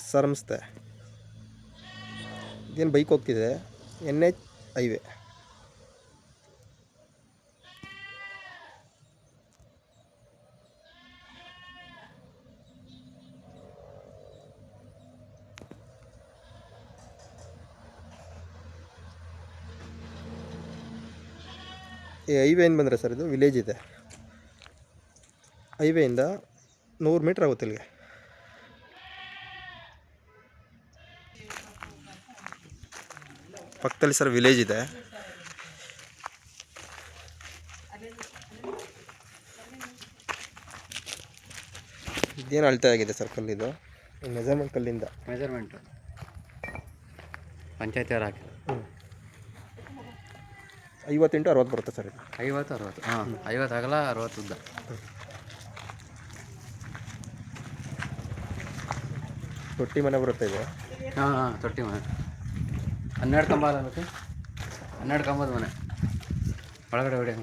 Sir ನಮಸ್ತೆ. ಇದೇನು bike ಹೋಗ್ತಿದೆ, NH ಹೈವೇ. ಈ ಹೈವೇ ಏನು ಬಂದರೆ ಸರ್, ಇದು ವಿಲೇಜ್ ಇದೆ. ಹೈವೇಯಿಂದ 100 ಮೀಟ್ರ್ ಆಗುತ್ತೆ ಇಲ್ಲಿಗೆ. ಪಕ್ಕದಲ್ಲಿ ಸರ್ ವಿಲೇಜ್ ಇದೆ. ಇದೇನು ಅಳತೆ ಆಗಿದೆ ಸರ್ ಕಲ್ಲಿದು, ಮೆಜರ್ಮೆಂಟ್ ಕಲ್ಲಿಂದ ಮೆಜರ್ಮೆಂಟು ಪಂಚಾಯತಿಯವ್ರು ಹಾಕಿ 50 ಇಂಟು 60 ಬರುತ್ತೆ ಸರ್ ಇದು. 50 60. ಹಾಂ, 50 ಅಗಲ 60 ಉದ್ದ. ತೊಟ್ಟಿ ಮನೆ ಬರುತ್ತೆ ಇದು. ಹಾಂ ಹಾಂ, ತೊಟ್ಟಿ ಮನೆ. 12 ಕಂಬ ಅಲ್ಲ ಅದಕ್ಕೆ, 12 ಕಂಬದ ಮನೆ ಒಳಗಡೆ ಹೊಡೆ.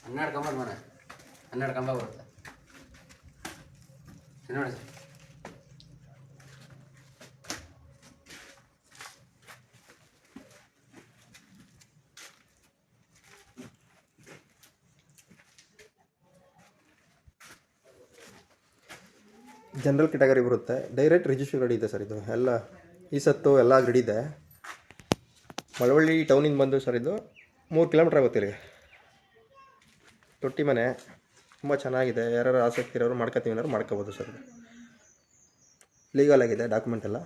ಹನ್ನೆರಡು ಕಂಬದ ಮನೆ, 12 ಕಂಬ ಬರುತ್ತೆ ನೋಡಿ ಸರ್. ಜನರಲ್ ಕೆಟಗರಿ ಬರುತ್ತೆ. ಡೈರೆಕ್ಟ್ ರಿಜಿಸ್ಟ್ರಿ ಗಾಡಿ ಇದೆ ಸರ್ ಇದು. ಎಲ್ಲ ಈ ಸತ್ತು ಎಲ್ಲ ಗಾಡಿ ಇದೆ. ಮಳವಳ್ಳಿ ಟೌನಿಂದ ಬಂದು ಸರ್ ಇದು 3 ಕಿಲೋಮೀಟ್ರ್ ಆಗುತ್ತೆ ಇಲ್ಲಿಗೆ. ತೊಟ್ಟಿ ಮನೆ ತುಂಬ ಚೆನ್ನಾಗಿದೆ. ಯಾರು ಆಸಕ್ತಿ ಇರೋರು ಮಾಡ್ಕೊತೀವಿ ಅನ್ನೋರು ಮಾಡ್ಕೋಬೋದು ಸರ್. ಇದು ಲೀಗಲ್ ಆಗಿದೆ, ಡಾಕ್ಯುಮೆಂಟ್ ಎಲ್ಲ.